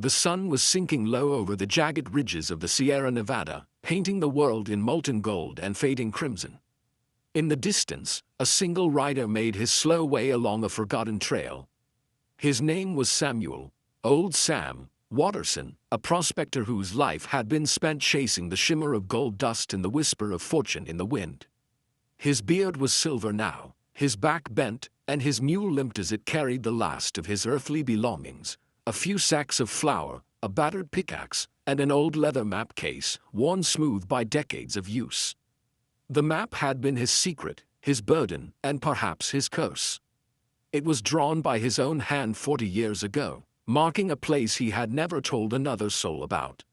The sun was sinking low over the jagged ridges of the Sierra Nevada, painting the world in molten gold and fading crimson. In the distance, a single rider made his slow way along a forgotten trail. His name was Samuel, Old Sam, Watterson, a prospector whose life had been spent chasing the shimmer of gold dust and the whisper of fortune in the wind. His beard was silver now, his back bent, and his mule limped as it carried the last of his earthly belongings, a few sacks of flour, a battered pickaxe, and an old leather map case, worn smooth by decades of use. The map had been his secret, his burden, and perhaps his curse. It was drawn by his own hand 40 years ago, marking a place he had never told another soul about.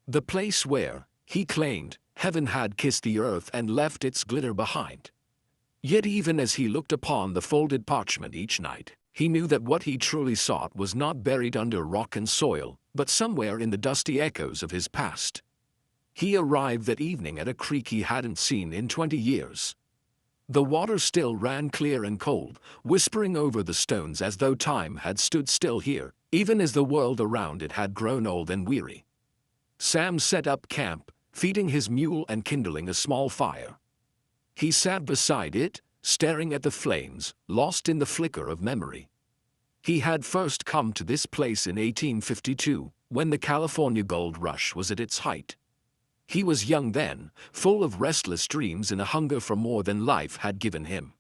The place where, he claimed, heaven had kissed the earth and left its glitter behind. Yet even as he looked upon the folded parchment each night, he knew that what he truly sought was not buried under rock and soil, but somewhere in the dusty echoes of his past. He arrived that evening at a creek he hadn't seen in 20 years. The water still ran clear and cold, whispering over the stones as though time had stood still here, even as the world around it had grown old and weary. Sam set up camp, feeding his mule and kindling a small fire. He sat beside it, staring at the flames, lost in the flicker of memory. He had first come to this place in 1852, when the California gold rush was at its height. He was young then, full of restless dreams and a hunger for more than life had given him.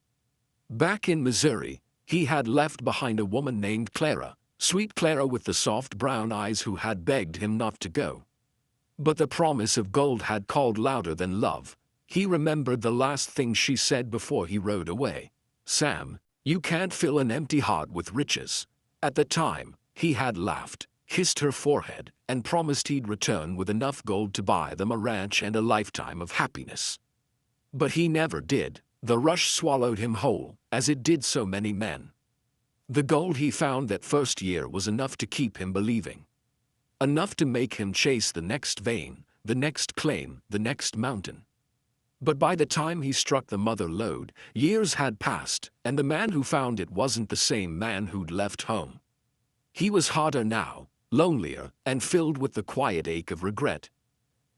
Back in Missouri, he had left behind a woman named Clara, sweet Clara with the soft brown eyes who had begged him not to go. But the promise of gold had called louder than love. He remembered the last thing she said before he rode away. "Sam, you can't fill an empty heart with riches." At the time, he had laughed, kissed her forehead, and promised he'd return with enough gold to buy them a ranch and a lifetime of happiness. But he never did. The rush swallowed him whole, as it did so many men. The gold he found that first year was enough to keep him believing. Enough to make him chase the next vein, the next claim, the next mountain. But by the time he struck the mother lode, years had passed, and the man who found it wasn't the same man who'd left home. He was harder now, lonelier, and filled with the quiet ache of regret.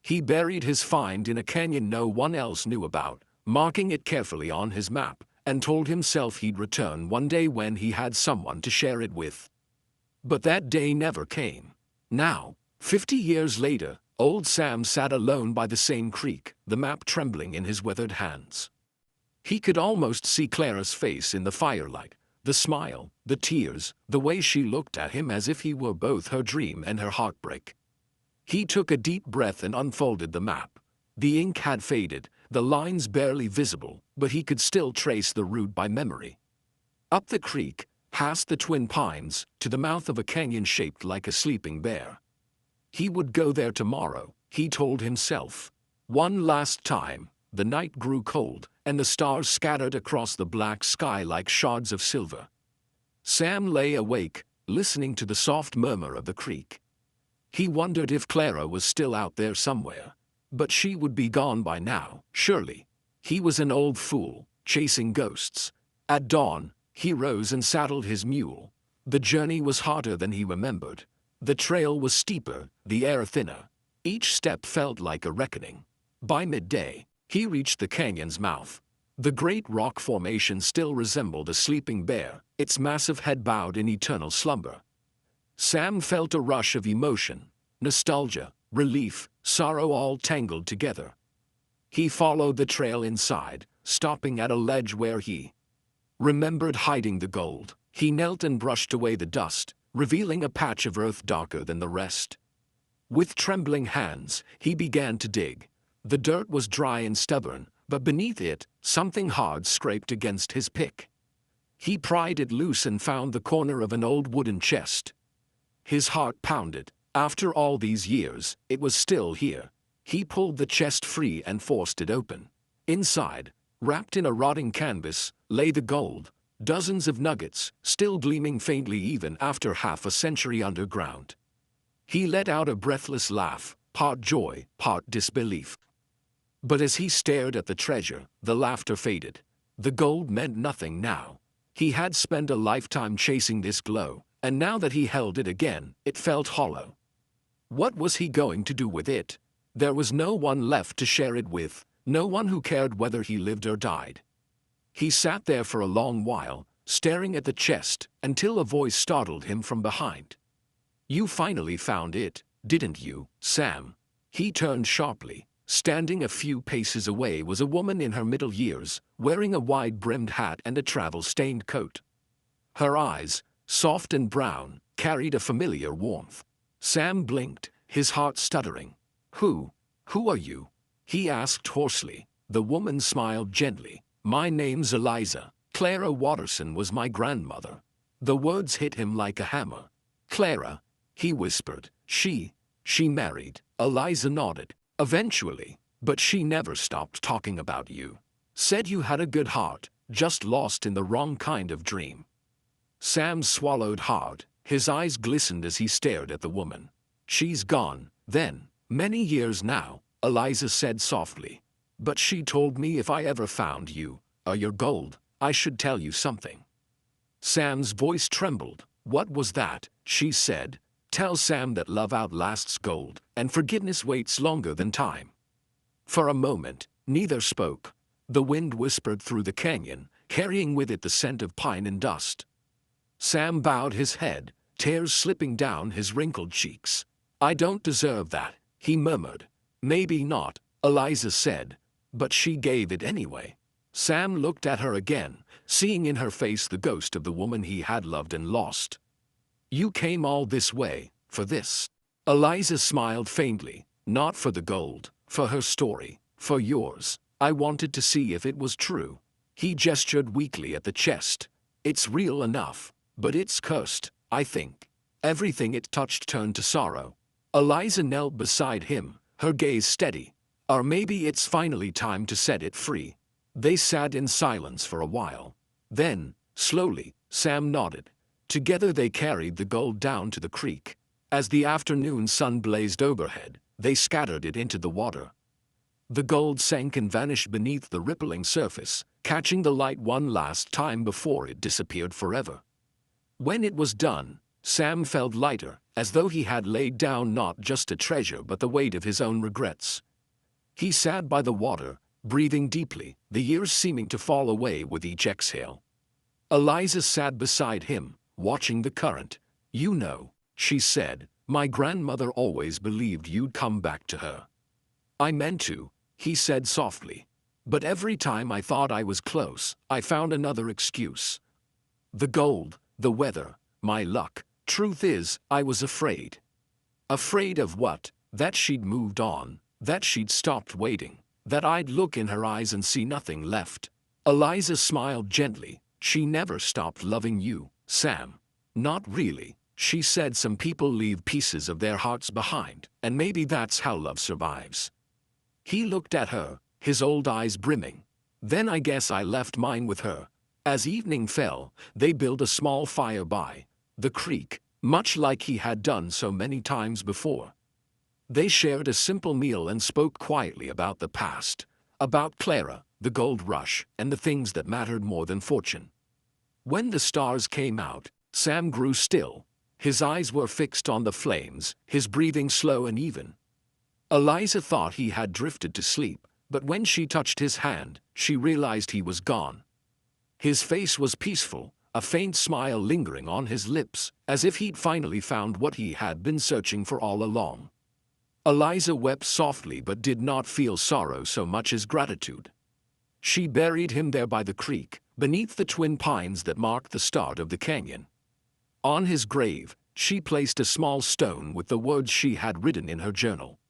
He buried his find in a canyon no one else knew about, marking it carefully on his map, and told himself he'd return one day when he had someone to share it with. But that day never came. Now, 50 years later, Old Sam sat alone by the same creek, the map trembling in his withered hands. He could almost see Clara's face in the firelight, the smile, the tears, the way she looked at him as if he were both her dream and her heartbreak. He took a deep breath and unfolded the map. The ink had faded, the lines barely visible, but he could still trace the route by memory. Up the creek, past the twin pines, to the mouth of a canyon shaped like a sleeping bear. He would go there tomorrow, he told himself. One last time. The night grew cold, and the stars scattered across the black sky like shards of silver. Sam lay awake, listening to the soft murmur of the creek. He wondered if Clara was still out there somewhere. But she would be gone by now, surely. He was an old fool, chasing ghosts. At dawn, he rose and saddled his mule. The journey was harder than he remembered. The trail was steeper, the air thinner. Each step felt like a reckoning. By midday, he reached the canyon's mouth. The great rock formation still resembled a sleeping bear, its massive head bowed in eternal slumber. Sam felt a rush of emotion, nostalgia, relief, sorrow all tangled together. He followed the trail inside, stopping at a ledge where he remembered hiding the gold. He knelt and brushed away the dust, revealing a patch of earth darker than the rest. With trembling hands, he began to dig. The dirt was dry and stubborn, but beneath it, something hard scraped against his pick. He pried it loose and found the corner of an old wooden chest. His heart pounded. After all these years, it was still here. He pulled the chest free and forced it open. Inside, wrapped in a rotting canvas, lay the gold. Dozens of nuggets, still gleaming faintly even after half a century underground. He let out a breathless laugh, part joy, part disbelief. But as he stared at the treasure, the laughter faded. The gold meant nothing now. He had spent a lifetime chasing this glow, and now that he held it again, it felt hollow. What was he going to do with it? There was no one left to share it with, no one who cared whether he lived or died. He sat there for a long while, staring at the chest, until a voice startled him from behind. "You finally found it, didn't you, Sam?" He turned sharply. Standing a few paces away was a woman in her middle years, wearing a wide-brimmed hat and a travel-stained coat. Her eyes, soft and brown, carried a familiar warmth. Sam blinked, his heart stuttering. Who are you?" he asked hoarsely. The woman smiled gently. "My name's Eliza. Clara Watterson was my grandmother." The words hit him like a hammer. "Clara," he whispered. She married." Eliza nodded. "Eventually, but she never stopped talking about you. Said you had a good heart, just lost in the wrong kind of dream." Sam swallowed hard. His eyes glistened as he stared at the woman. "She's gone, then. Many years now," Eliza said softly. "But she told me if I ever found you, or your gold, I should tell you something." Sam's voice trembled. "What was that?" she said. "Tell Sam that love outlasts gold, and forgiveness waits longer than time." For a moment, neither spoke. The wind whispered through the canyon, carrying with it the scent of pine and dust. Sam bowed his head, tears slipping down his wrinkled cheeks. "I don't deserve that," he murmured. "Maybe not," Eliza said, "but she gave it anyway." Sam looked at her again, seeing in her face the ghost of the woman he had loved and lost. "You came all this way, for this?" Eliza smiled faintly. "Not for the gold, for her story, for yours. I wanted to see if it was true." He gestured weakly at the chest. "It's real enough, but it's cursed, I think." Everything it touched turned to sorrow. Eliza knelt beside him, her gaze steady. "Or maybe it's finally time to set it free." They sat in silence for a while. Then, slowly, Sam nodded. Together they carried the gold down to the creek. As the afternoon sun blazed overhead, they scattered it into the water. The gold sank and vanished beneath the rippling surface, catching the light one last time before it disappeared forever. When it was done, Sam felt lighter, as though he had laid down not just a treasure but the weight of his own regrets. He sat by the water, breathing deeply, the years seeming to fall away with each exhale. Eliza sat beside him, watching the current. "You know," she said, "my grandmother always believed you'd come back to her." "I meant to," he said softly. "But every time I thought I was close, I found another excuse. The gold, the weather, my luck. Truth is, I was afraid." "Afraid of what?" "That she'd moved on, that she'd stopped waiting, that I'd look in her eyes and see nothing left." Eliza smiled gently. "She never stopped loving you, Sam." "Not really," she said. "Some people leave pieces of their hearts behind, and maybe that's how love survives." He looked at her, his old eyes brimming. "Then I guess I left mine with her." As evening fell, they built a small fire by the creek, much like he had done so many times before. They shared a simple meal and spoke quietly about the past, about Clara, the gold rush, and the things that mattered more than fortune. When the stars came out, Sam grew still. His eyes were fixed on the flames, his breathing slow and even. Eliza thought he had drifted to sleep, but when she touched his hand, she realized he was gone. His face was peaceful, a faint smile lingering on his lips, as if he'd finally found what he had been searching for all along. Eliza wept softly but did not feel sorrow so much as gratitude. She buried him there by the creek, beneath the twin pines that marked the start of the canyon. On his grave, she placed a small stone with the words she had written in her journal.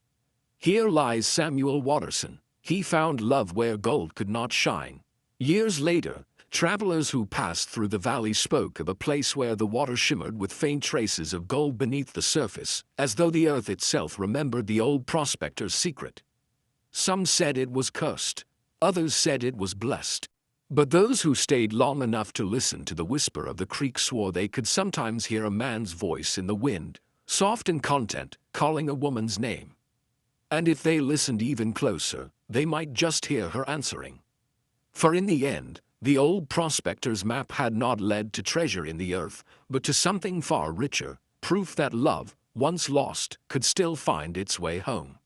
"Here lies Samuel Watterson. He found love where gold could not shine." Years later, travelers who passed through the valley spoke of a place where the water shimmered with faint traces of gold beneath the surface, as though the earth itself remembered the old prospector's secret. Some said it was cursed, others said it was blessed. But those who stayed long enough to listen to the whisper of the creek swore they could sometimes hear a man's voice in the wind, soft and content, calling a woman's name. And if they listened even closer, they might just hear her answering. For in the end, The old prospector's map had not led to treasure in the earth, but to something far richer, proof that love, once lost, could still find its way home.